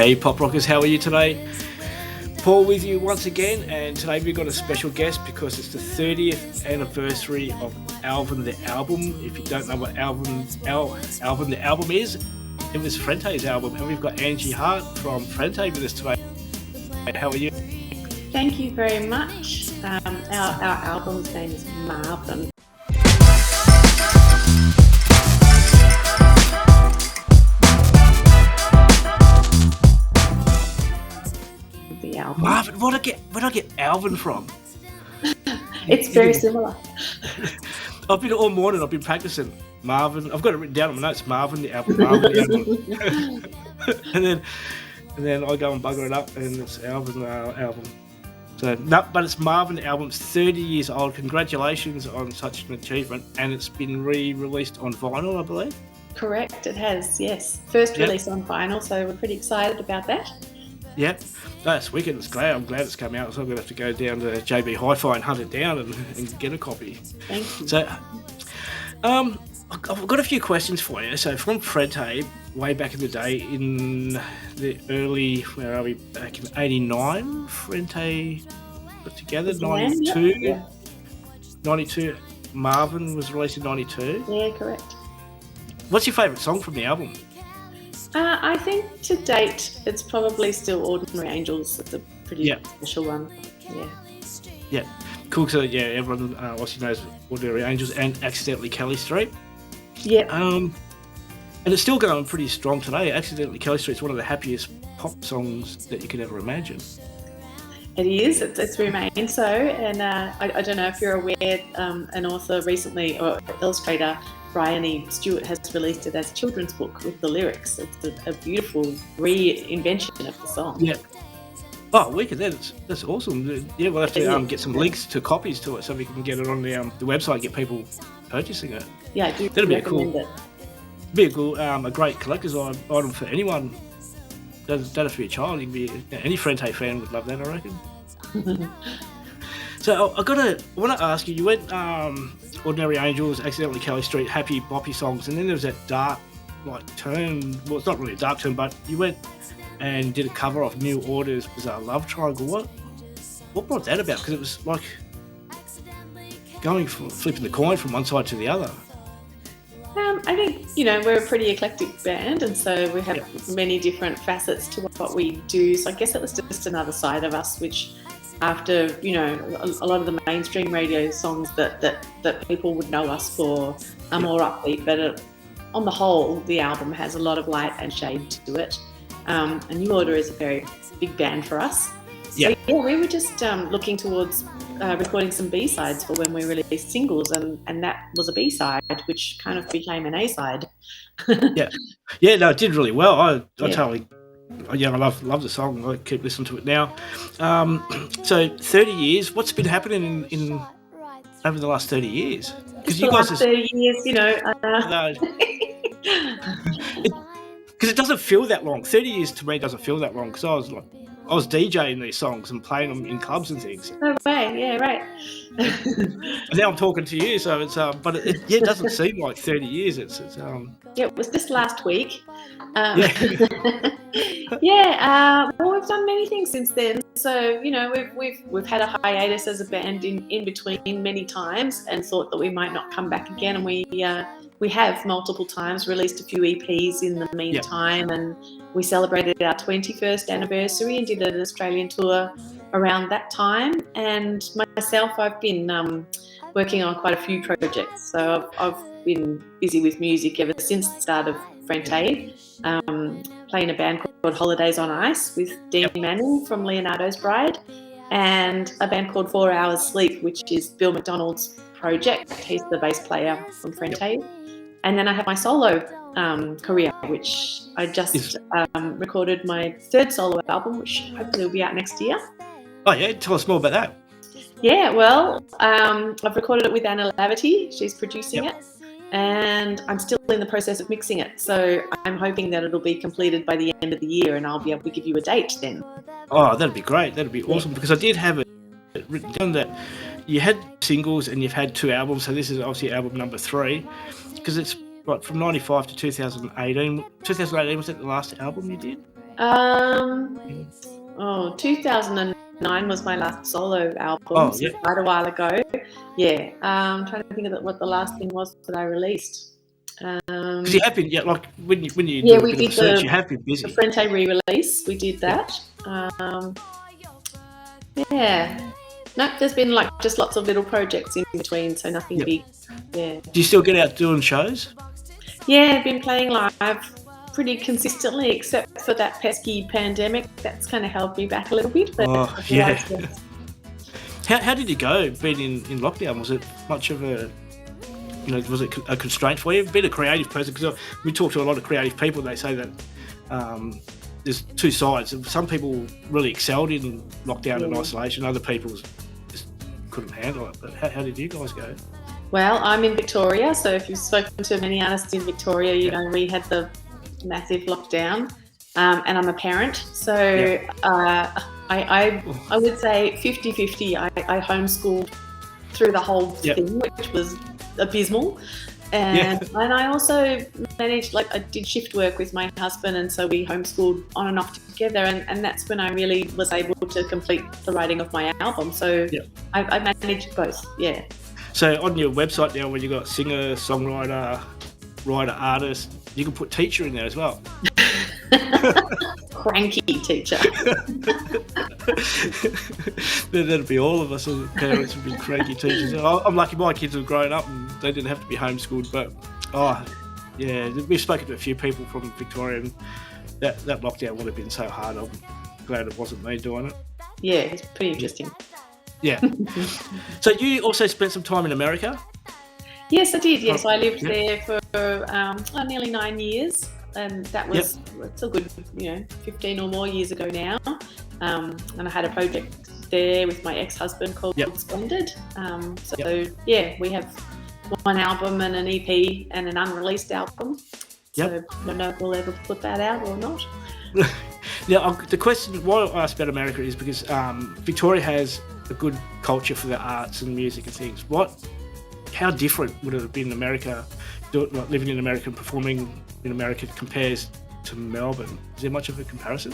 Hey Pop Rockers, how are you today? Paul with you once again, and today we've got a special guest because it's the 30th anniversary of Marvin the Album. If you don't know what Marvin the Album is, it was Frente's album, and we've got Angie Hart from Frente with us today. How are you? Thank you very much. Our album's name is Marvin. The album. Marvin, where'd I get Alvin from? It's very similar. I've been all morning. I've been practicing Marvin. I've got it written down on my notes. Marvin the album. Marvin the album. and then I go and bugger it up, and it's Alvin album. So no, but it's Marvin the album. It's 30 years old. Congratulations on such an achievement, and it's been re-released on vinyl, I believe. Correct, it has. Yes, first release on vinyl, so we're pretty excited about that. Yep, that's wicked. It's great. I'm glad it's come out. So I'm going to have to go down to JB Hi-Fi and hunt it down and get a copy. Thank you. So, I've got a few questions for you. So from Frente, way back in the day, in the early, where are we, back in 89, Frente put together, 92, 92, Marvin was released in 92. Yeah, correct. What's your favourite song from the album? I think to date, it's probably still Ordinary Angels. It's a pretty special one. Yeah. Cool. So everyone obviously knows Ordinary Angels and Accidentally Kelly Street. Yeah. And it's still going pretty strong today. Accidentally Kelly Street's one of the happiest pop songs that you could ever imagine. It is. It's remained so. And I don't know if you're aware, an author recently, or illustrator, Brian E. Stewart, has released it as a children's book with the lyrics. It's a beautiful reinvention of the song. Yeah. Oh, wicked! That's awesome. Yeah, we'll have to get some links to copies to it so we can get it on the website and get people purchasing it. Yeah, I do. That'd be a a great collector's item for anyone. Doesn't have to be a child. You can be any Frente fan would love that, I reckon. So I want to ask you. You went Ordinary Angels, Accidentally Kelly Street, happy boppy songs, and then there was that dark turn. Well, it's not really a dark turn, but you went and did a cover of New Order's Bizzarre Love Triangle. What brought that about? Because it was like flipping the coin from one side to the other. I think, we're a pretty eclectic band, and so we have many different facets to what we do. So I guess it was just another side of us, which after, a lot of the mainstream radio songs that people would know us for are more upbeat, but on the whole, the album has a lot of light and shade to it. And New Order is a very big band for us. Yeah. So, we were just looking towards recording some B-sides for when we released singles, and that was a B-side, which kind of became an A-side. Yeah, no, it did really well. I totally, I love the song. I keep listening to it now. So 30 years, what's been happening in over the last 30 years? Because you guys 30 years, No. Because it doesn't feel that long. 30 years to me doesn't feel that long, because I was DJing these songs and playing them in clubs and things. No way, yeah, right. And now I'm talking to you, so it's but it doesn't seem like 30 years. It's it was just last week. Yeah. Well, we've done many things since then. So we've had a hiatus as a band in between many times, and thought that we might not come back again, and we have multiple times released a few EPs in the meantime, and we celebrated our 21st anniversary and did an Australian tour around that time. And myself, I've been working on quite a few projects. So I've been busy with music ever since the start of Frente, playing a band called Holidays on Ice with Dean Manning from Leonardo's Bride, and a band called 4 Hours Sleep, which is Bill McDonald's project. He's the bass player from Frente. And then I have my solo career, which I just recorded my third solo album, which hopefully will be out next year. Oh yeah, tell us more about that. Yeah, well, I've recorded it with Anna Laverty. She's producing it, and I'm still in the process of mixing it. So I'm hoping that it'll be completed by the end of the year, and I'll be able to give you a date then. Oh, that'd be great. That'd be awesome, because I did have it written down that you had singles and you've had 2 albums. So this is obviously album number 3, because it's from 95 to 2018. 2018, was that the last album you did? Oh, 2009 was my last solo album, Oh, so yeah. quite a while ago. Yeah, I'm trying to think of what the last thing was that I released. Because you have been, like when you Yeah, do a we bit of did research, you the have been the busy. Frente re-release. We did that. Yeah. No, there's been just lots of little projects in between, so nothing Yep. big. Yeah. Do you still get out doing shows? Yeah, I've been playing live pretty consistently, except for that pesky pandemic. That's kind of held me back a little bit. But Oh, yeah. otherwise, How did you go being in lockdown? Was it much of a, was it a constraint for you? Being a creative person, because we talk to a lot of creative people, they say that there's two sides. Some people really excelled in lockdown and isolation. Other people just couldn't handle it. But how did you guys go? well, I'm in Victoria, so if you've spoken to many artists in Victoria, you know we had the massive lockdown, and I'm a parent, so I would say 50-50. I homeschooled through the whole thing, which was abysmal. And I also managed, I did shift work with my husband, and so we homeschooled on and off together, and that's when I really was able to complete the writing of my album. So I managed both, So on your website now, when you've got singer, songwriter, writer, artist, you can put teacher in there as well. Cranky teacher. That'd be all of us as parents would be cranky teachers. I'm lucky my kids have grown up and they didn't have to be homeschooled, but we've spoken to a few people from Victoria, and that lockdown would have been so hard. I'm glad it wasn't me doing it. Yeah, it's pretty interesting. Yeah. So you also spent some time in America? Yes, I did. Yes, I lived there for nearly 9 years. And that was it's a good 15 or more years ago now, and I had a project there with my ex-husband called Splendid. We have one album and an EP and an unreleased album, so I don't know if we'll ever put that out or not. Now the question why I asked about America is because Victoria has a good culture for the arts and music and things. How different would it have been in America, living in America and performing in America compares to Melbourne? Is there much of a comparison?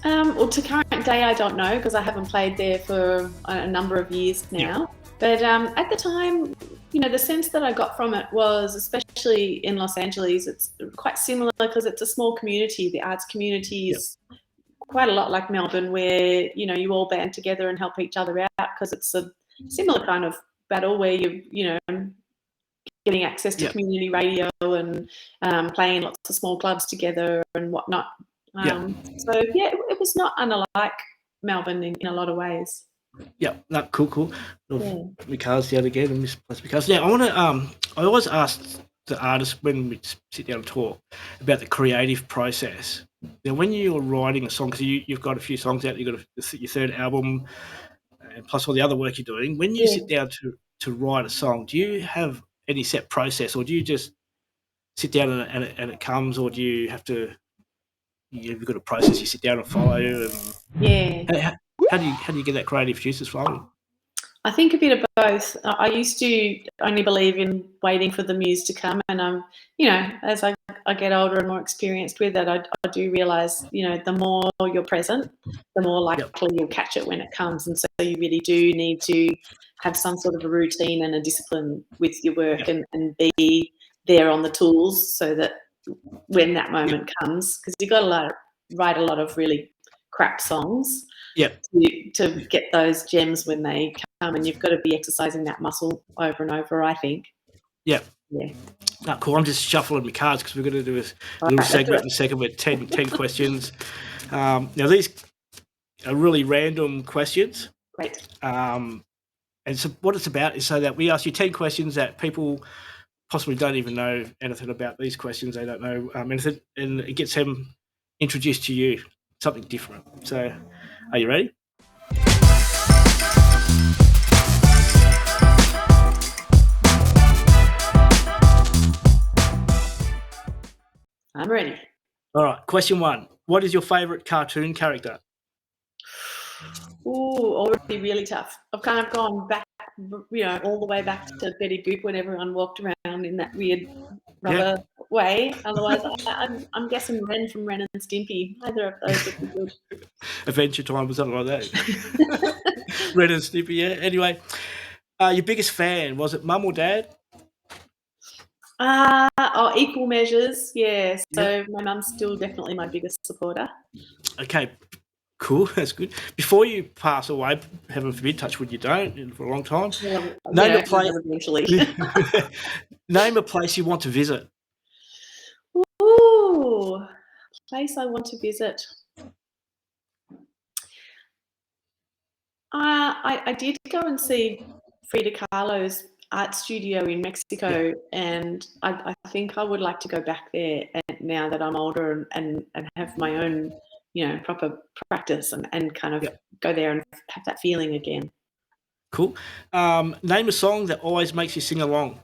Well, to current day, I don't know because I haven't played there for a number of years now. But at the time, the sense that I got from it was, especially in Los Angeles, it's quite similar because it's a small community. The arts community is quite a lot like Melbourne, where you all band together and help each other out because it's a similar kind of battle where you getting access to community radio and playing in lots of small clubs together and whatnot. So it was not unlike Melbourne in a lot of ways. Yeah, no, cool. My car's out again. I misplaced my car's. Now I want to. I always ask the artists when we sit down and talk about the creative process. Now, when you're writing a song, because you've got a few songs out, you've got your third album, and plus all the other work you're doing. When you sit down to write a song, do you have any set process, or do you just sit down and it comes, or do you have to? You've got a process you sit down and follow. And how do you get that creative juices flowing? I think a bit of both. I used to only believe in waiting for the muse to come, and as I get older and more experienced with it, I do realise, the more you're present, the more likely you'll catch it when it comes, and so you really do need to have some sort of a routine and a discipline with your work, and be there on the tools so that when that moment comes, because you've got to write a lot of really crap songs. To get those gems when they come, and you've got to be exercising that muscle over and over, I think. Yeah. No, cool. I'm just shuffling my cards because we're going to do a little segment in a second with 10 questions. Now, these are really random questions. Great. And so what it's about is so that we ask you 10 questions that people possibly don't even know anything about these questions. They don't know anything, and it gets them introduced to you, something different. So, are you ready? I'm ready. All right. Question 1. What is your favourite cartoon character? Ooh, already really tough. I've kind of gone back, all the way back to Betty Boop when everyone walked around in that weird rubber way. Otherwise, I'm guessing Ren from Ren and Stimpy. Either of those would be good. Adventure Time or something like that. Red and Snippy, yeah. Anyway, your biggest fan, was it mum or dad? Equal measures, yeah. So Yep. my mum's still definitely my biggest supporter. Okay, cool. That's good. Before you pass away, heaven forbid, touch wood you don't, for a long time. Name a place. Eventually. Name a place you want to visit. Ooh, place I want to visit. I did go and see Frida Kahlo's art studio in Mexico, and I think I would like to go back there now that I'm older and have my own, proper practice and kind of go there and have that feeling again. Cool. Name a song that always makes you sing along.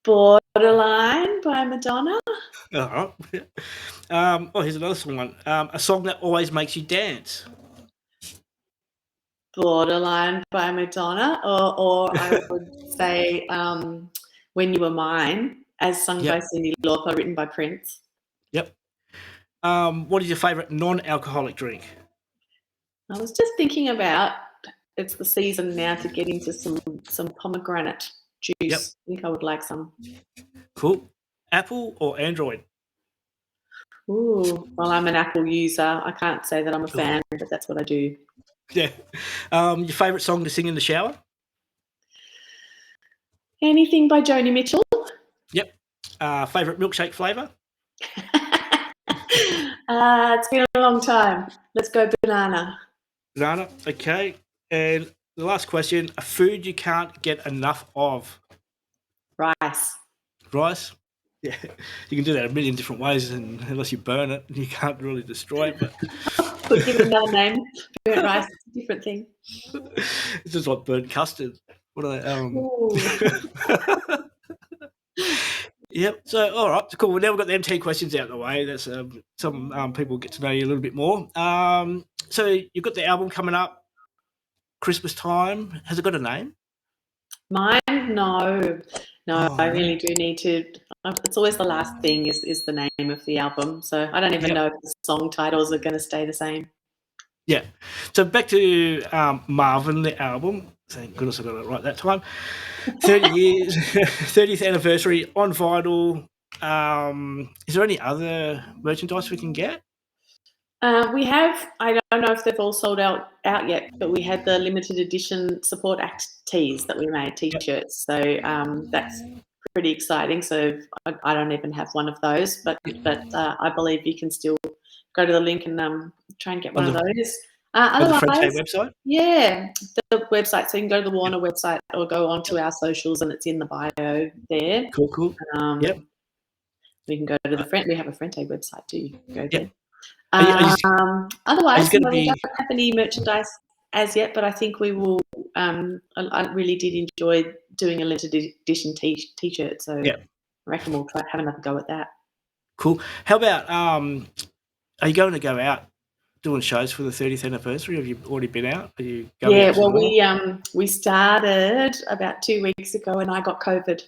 Borderline by Madonna. All right. Here's another one. A song that always makes you dance. Borderline by Madonna, or I would say When You Were Mine, as sung by Cyndi Lauper, written by Prince. Yep. What is your favourite non-alcoholic drink? I was just thinking about, it's the season now to get into some pomegranate juice. Yep. I think I would like some. Cool. Apple or Android? Ooh, well, I'm an Apple user. I can't say that I'm a fan, but that's what I do. Yeah. Your favourite song to sing in the shower? Anything by Joni Mitchell. Yep. Favourite milkshake flavour? It's been a long time. Let's go banana. Banana. Okay. And the last question, a food you can't get enough of? Rice. Rice? Yeah. You can do that a million different ways, and unless you burn it, you can't really destroy it. But could give it another name. Burnt rice is a different thing. It's just like burnt custard. What are they? Yep. So, all right. Cool. We've now got the MT questions out of the way. That's some people get to know you a little bit more. So you've got the album coming up, Christmas time. Has it got a name? Mine, no. I really do need to. It's always the last thing is the name of the album. So I don't even know if the song titles are going to stay the same. Yeah. So back to Marvin the Album. Thank goodness I got it right that time. 30 years, 30th anniversary on vinyl. Is there any other merchandise we can get? We have. I don't know if they've all sold out yet, but we had the limited edition Support Act tees that we made, T-shirts. So that's pretty exciting. So I don't even have one of those, but I believe you can still go to the link and try and get one of those. Otherwise, the Frente website? Yeah, the website. So you can go to the Warner website or go onto our socials, and it's in the bio there. Cool. Yep. We can go to the Frente. We have a Frente website too. Go there. we Otherwise, we don't have any merchandise as yet, but I think we will. I really did enjoy doing a limited edition T-shirt, so I reckon we'll try have another go at that. Cool. How about are you going to go out doing shows for the 30th anniversary? Have you already been out? Are you going out well, we started about 2 weeks ago, and I got COVID,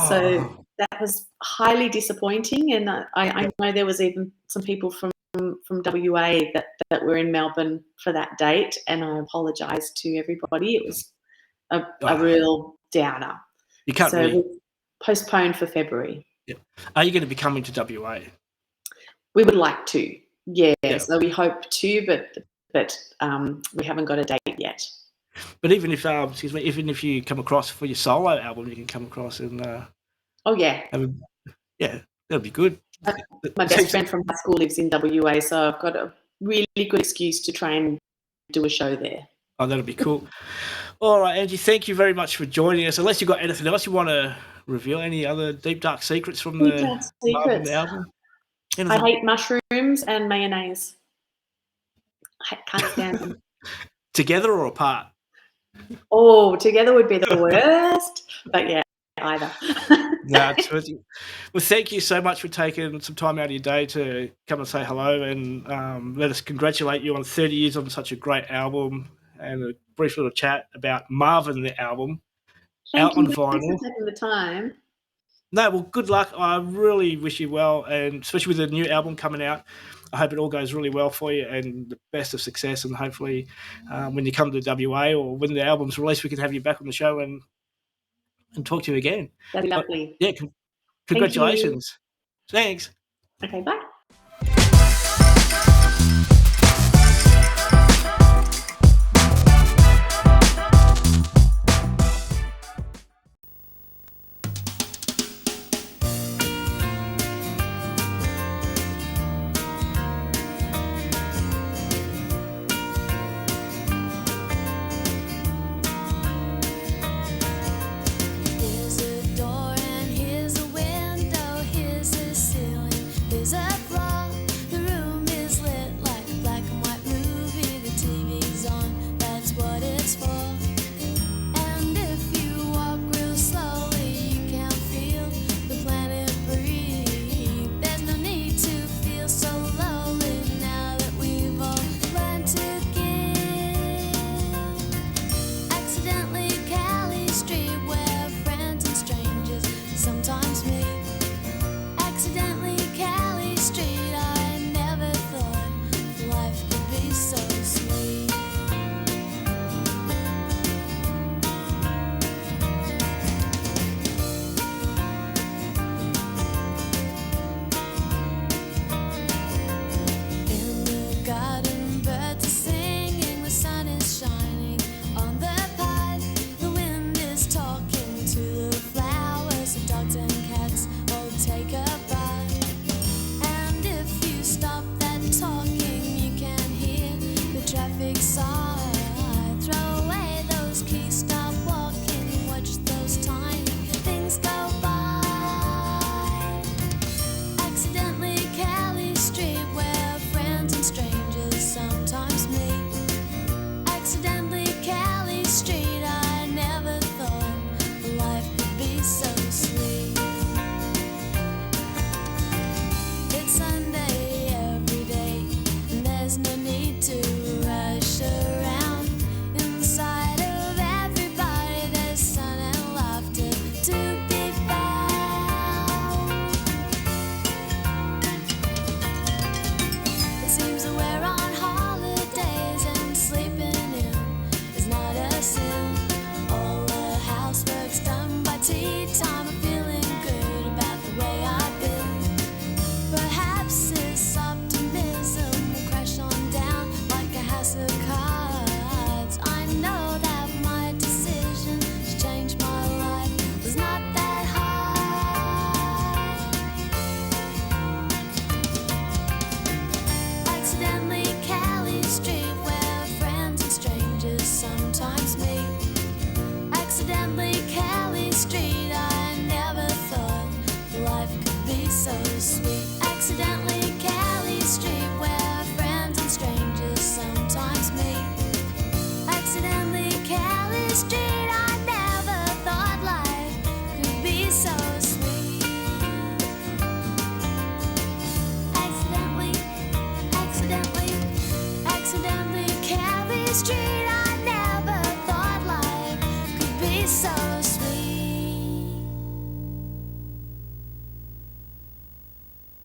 so that was highly disappointing. And I know there was even some people from WA that were in Melbourne for that date, and I apologise to everybody. It was a real downer. You can't really... we postponed for February. Yeah. Are you going to be coming to WA? We would like to. Yeah. So we hope to, but we haven't got a date yet. But even if you come across for your solo album, you can come across and that'd be good. My best friend from high school lives in WA, so I've got a really good excuse to try and do a show there. Oh, that'll be cool. All right, Angie, thank you very much for joining us. Unless you've got anything else you want to reveal, any other deep, dark secrets from the Marvin album? I hate mushrooms and mayonnaise. I can't stand them. Together or apart? Oh, together would be the worst. But yeah, either. Well, thank you so much for taking some time out of your day to come and say hello and let us congratulate you on 30 years on such a great album and a brief little chat about Marvin the Album. Thank out on you. Thanks vinyl. for taking the time. No, well, good luck. I really wish you well, and especially with the new album coming out, I hope it all goes really well for you and the best of success. And hopefully, when you come to WA or when the album's released, we can have you back on the show and talk to you again. That'd be But lovely. yeah, Thank you. congratulations. Thanks. Okay, bye. Here's a door and here's a window, here's a ceiling, here's a